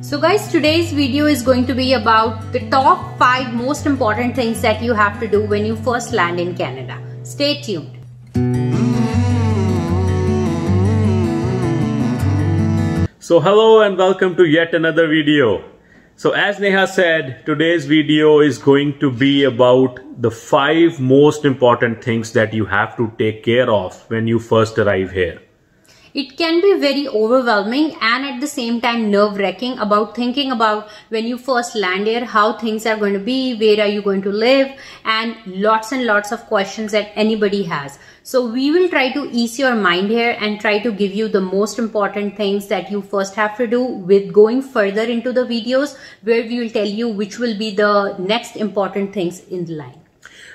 So guys, today's video is going to be about the top 5 most important things that you have to do when you first land in Canada. Stay tuned. So hello and welcome to yet another video. So as Neha said, today's video is going to be about the 5 most important things that you have to take care of when you first arrive here. It can be very overwhelming and at the same time nerve-wracking about thinking about when you first land here, how things are going to be, where are you going to live, and lots of questions that anybody has. So we will try to ease your mind here and try to give you the most important things that you first have to do, with going further into the videos where we will tell you which will be the next important things in the line.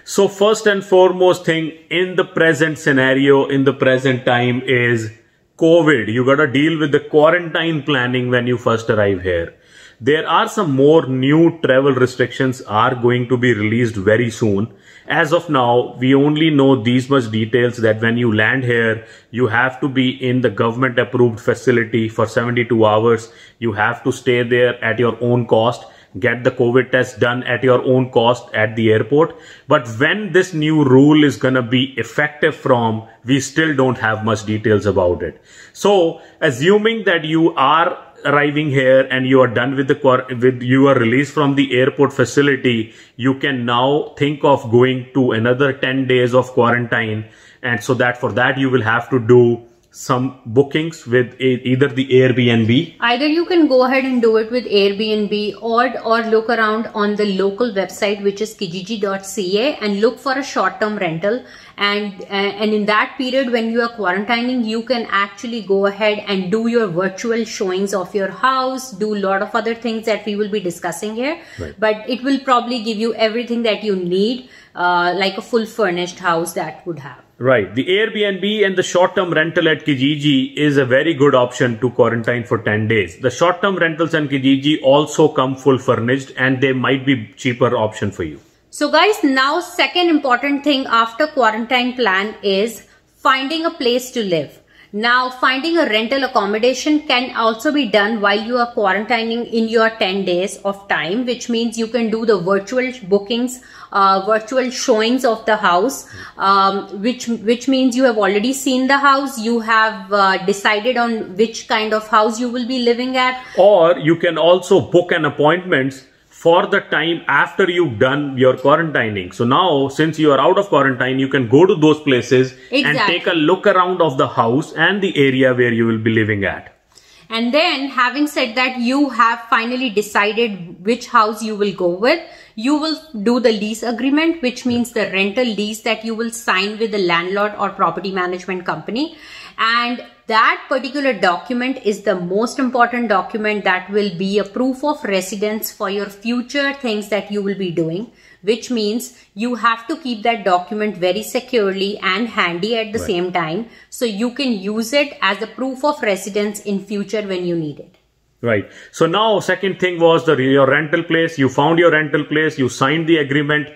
So first and foremost thing in the present scenario, in the present time is COVID. You gotta deal with the quarantine planning when you first arrive here. There are some more new travel restrictions are going to be released very soon. As of now, we only know these much details, that when you land here, you have to be in the government approved facility for 72 hours. You have to stay there at your own cost. Get the COVID test done at your own cost at the airport. But when this new rule is gonna be effective from, we still don't have much details about it. So assuming that you are arriving here and you are done with you are released from the airport facility, you can now think of going to another 10 days of quarantine. And so that for that you will have to do some bookings with either the Airbnb. Either you can go ahead and do it with Airbnb or look around on the local website, which is kijiji.ca, and look for a short-term rental. And in that period when you are quarantining, you can actually go ahead and do your virtual showings of your house, do a lot of other things that we will be discussing here. Right. But it will probably give you everything that you need, like a full furnished house that would have. Right. The Airbnb and the short-term rental at Kijiji is a very good option to quarantine for 10 days. The short-term rentals on Kijiji also come full furnished and they might be cheaper option for you. So guys, now second important thing after quarantine plan is finding a place to live. Now finding a rental accommodation can also be done while you are quarantining in your 10 days of time, which means you can do the virtual bookings, virtual showings of the house, which means you have already seen the house, you have decided on which kind of house you will be living at. Or you can also book an appointment for the time after you've done your quarantining. So now, since you are out of quarantine, you can go to those places and take a look around of the house and the area where you will be living at. And then, having said that, you have finally decided which house you will go with. You will do the lease agreement, which means the rental lease that you will sign with the landlord or property management company. And that particular document is the most important document that will be a proof of residence for your future things that you will be doing, which means you have to keep that document very securely and handy at the same time, so you can use it as a proof of residence in future when you need it. Right. So now second thing was your rental place. You found your rental place, you signed the agreement.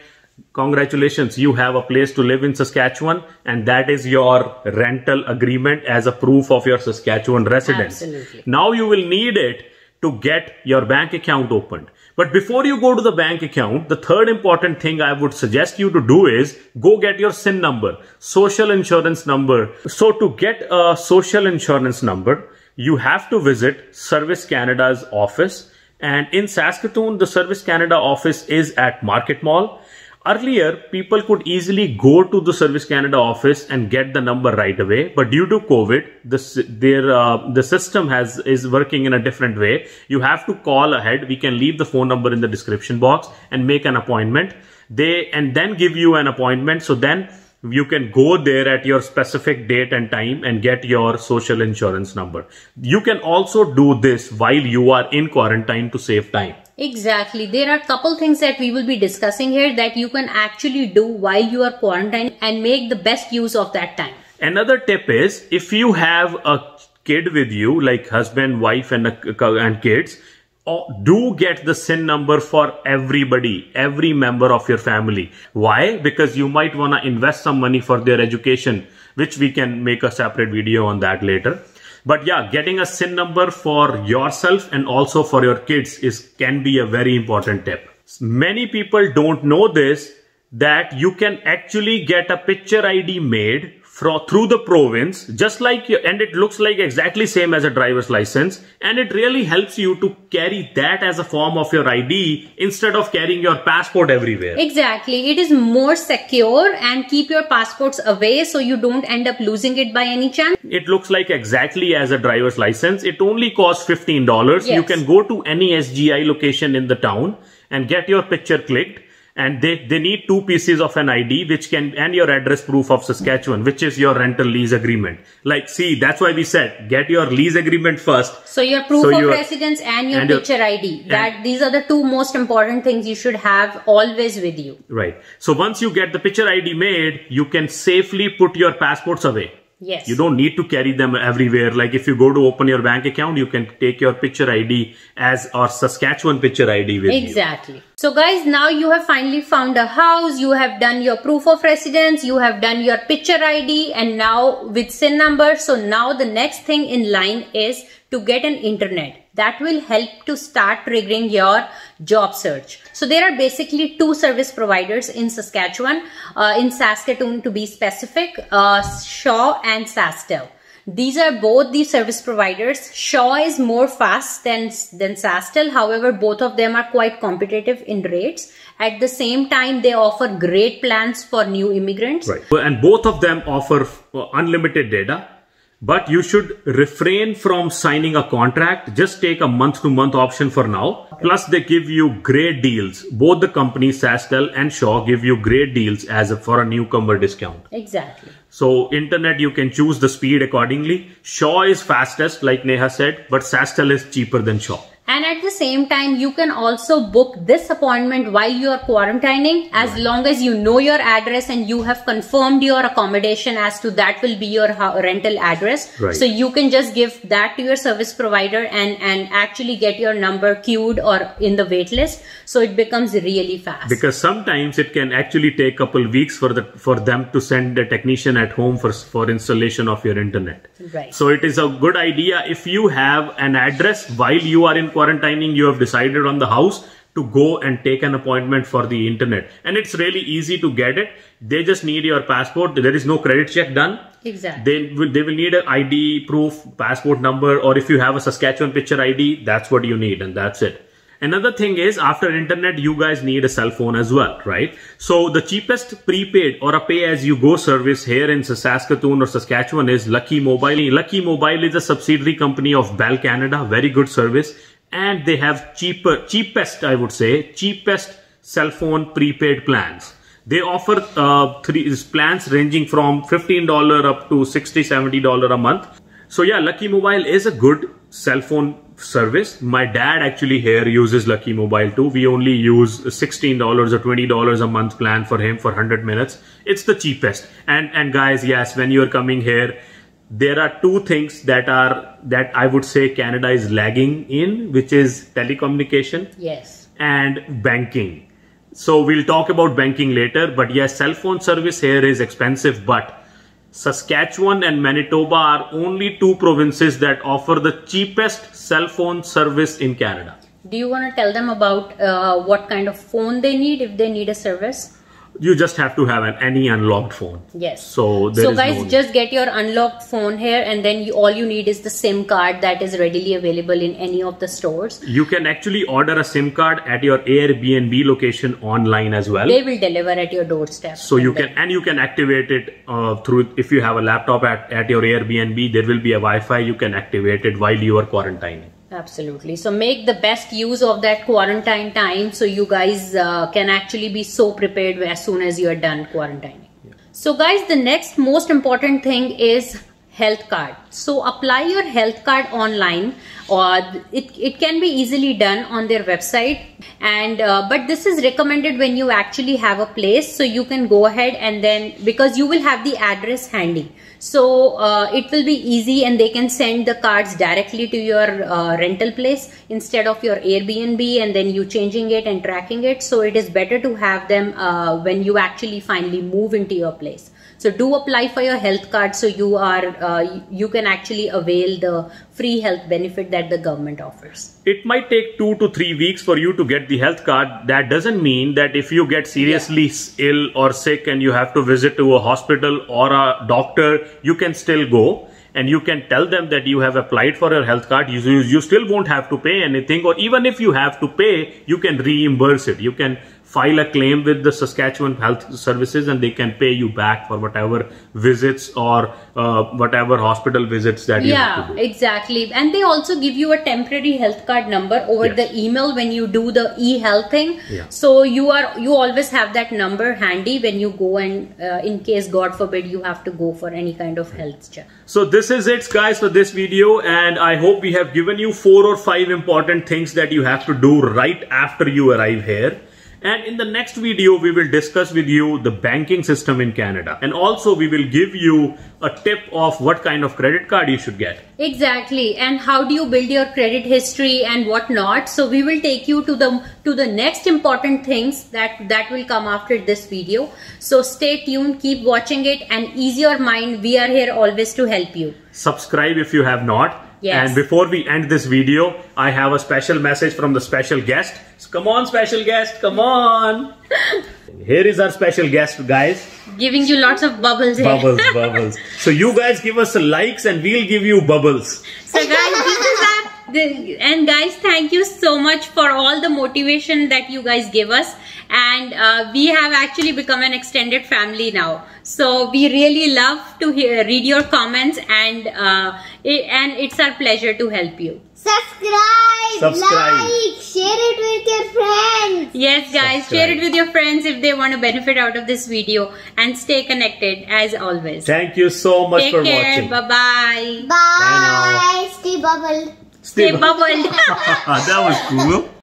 Congratulations, you have a place to live in Saskatchewan, and that is your rental agreement as a proof of your Saskatchewan residence. Absolutely. Now you will need it to get your bank account opened. But before you go to the bank account, the third important thing I would suggest you to do is go get your SIN number, social insurance number. So to get a social insurance number, you have to visit Service Canada's office. And in Saskatoon, the Service Canada office is at Market Mall. Earlier, people could easily go to the Service Canada office and get the number right away. But due to COVID, the system is working in a different way. You have to call ahead. We can leave the phone number in the description box and make an appointment. And then give you an appointment. So then you can go there at your specific date and time and get your social insurance number. You can also do this while you are in quarantine to save time. Exactly. There are a couple things that we will be discussing here that you can actually do while you are quarantined and make the best use of that time. Another tip is, if you have a kid with you, like husband, wife and kids, do get the SIN number for everybody, every member of your family. Why? Because you might want to invest some money for their education, which we can make a separate video on that later. But yeah, getting a SIN number for yourself and also for your kids can be a very important tip. Many people don't know this, that you can actually get a picture ID made through the province, just like and it looks like exactly same as a driver's license, and it really helps you to carry that as a form of your ID instead of carrying your passport everywhere. Exactly. It is more secure, and keep your passports away so you don't end up losing it by any chance. It looks like exactly as a driver's license. It only costs $15. Yes. You can go to any SGI location in the town and get your picture clicked. And they need 2 pieces of an ID, and your address proof of Saskatchewan, which is your rental lease agreement. Like, see, that's why we said, get your lease agreement first. So your proof of residence and your picture ID. These are the 2 most important things you should have always with you. Right. So once you get the picture ID made, you can safely put your passports away. Yes. You don't need to carry them everywhere. Like if you go to open your bank account, you can take your picture ID or Saskatchewan picture ID with you. Exactly. So guys, now you have finally found a house, you have done your proof of residence, you have done your picture ID, and now with SIN number. So now the next thing in line is to get an internet. That will help to start triggering your job search. So there are basically 2 service providers in Saskatchewan, in Saskatoon to be specific, Shaw and SaskTel. These are both the service providers. Shaw is more fast than SaskTel. However, both of them are quite competitive in rates. At the same time, they offer great plans for new immigrants. Right. And both of them offer unlimited data. But you should refrain from signing a contract. Just take a month-to-month option for now. Plus, they give you great deals. Both the companies, SaskTel and Shaw, give you great deals for a newcomer discount. Exactly. So, internet, you can choose the speed accordingly. Shaw is fastest, like Neha said, but SaskTel is cheaper than Shaw. And at the same time, you can also book this appointment while you are quarantining, as long as you know your address and you have confirmed your accommodation as to that will be your rental address. Right. So you can just give that to your service provider and actually get your number queued or in the wait list. So it becomes really fast. Because sometimes it can actually take a couple weeks for them to send a technician at home for installation of your internet. Right. So it is a good idea if you have an address while you are in quarantining, you have decided on the house, to go and take an appointment for the internet. And it's really easy to get it. They just need your passport. There is no credit check done. Exactly. They will need an ID proof, passport number, or if you have a Saskatchewan picture ID, that's what you need, and that's it. Another thing is, after internet, you guys need a cell phone as well, right? So the cheapest prepaid or a pay-as-you-go service here in Saskatoon or Saskatchewan is Lucky Mobile. Lucky Mobile is a subsidiary company of Bell Canada. Very good service. And they have cheapest cell phone prepaid plans. They offer 3 plans ranging from $15 up to $60, $70 a month. So yeah, Lucky Mobile is a good cell phone service. My dad actually here uses Lucky Mobile too. We only use $16 or $20 a month plan for him for 100 minutes. It's the cheapest. And guys, yes, when you're coming here, there are 2 things that I would say Canada is lagging in, which is telecommunication, yes, and banking. So we'll talk about banking later, but yes, cell phone service here is expensive, but Saskatchewan and Manitoba are only 2 provinces that offer the cheapest cell phone service in Canada. Do you want to tell them about what kind of phone they need if they need a service? You just have to have any unlocked phone. Yes. So guys, just get your unlocked phone here, and then all you need is the SIM card that is readily available in any of the stores. You can actually order a SIM card at your Airbnb location online as well. They will deliver at your doorstep. So you can activate it through, if you have a laptop at your Airbnb, there will be a Wi-Fi. You can activate it while you are quarantining. Absolutely. So make the best use of that quarantine time so you guys can actually be so prepared as soon as you are done quarantining. Yeah. So guys, the next most important thing is health card. So apply your health card online, or it can be easily done on their website, and but this is recommended when you actually have a place, so you can go ahead and then, because you will have the address handy, so it will be easy, and they can send the cards directly to your rental place instead of your Airbnb and then you changing it and tracking it. So it is better to have them when you actually finally move into your place. So do apply for your health card so you can actually avail the free health benefit that the government offers. It might take 2 to 3 weeks for you to get the health card. That doesn't mean that if you get seriously ill or sick and you have to visit to a hospital or a doctor, you can still go. And you can tell them that you have applied for your health card. You still won't have to pay anything, or even if you have to pay, you can reimburse it. You can file a claim with the Saskatchewan Health Services and they can pay you back for whatever visits or whatever hospital visits that you have to do. Yeah, exactly. And they also give you a temporary health card number over the email when you do the e-health thing. Yeah. So you always have that number handy when you go, and in case God forbid you have to go for any kind of health check. So this is it, guys, for this video, and I hope we have given you 4 or 5 important things that you have to do right after you arrive here. And in the next video, we will discuss with you the banking system in Canada. And also we will give you a tip of what kind of credit card you should get. Exactly. And how do you build your credit history and whatnot. So we will take you to the next important things that will come after this video. So stay tuned, keep watching it, and ease your mind. We are here always to help you. Subscribe if you have not. Yes. And before we end this video, I have a special message from the special guest. So come on, special guest, come on. Here is our special guest, guys. Giving you lots of bubbles here. Bubbles, bubbles. So you guys give us likes and we'll give you bubbles. So guys, this is our... And guys, thank you so much for all the motivation that you guys give us. And we have actually become an extended family now. So we really love to read your comments, and it's our pleasure to help you. Subscribe, like, share it with your friends. Yes, guys, share it with your friends if they want to benefit out of this video, and stay connected as always. Thank you so much for watching. Bye-bye. Bye. Stay bubbled. Stay bubbled. That was cool.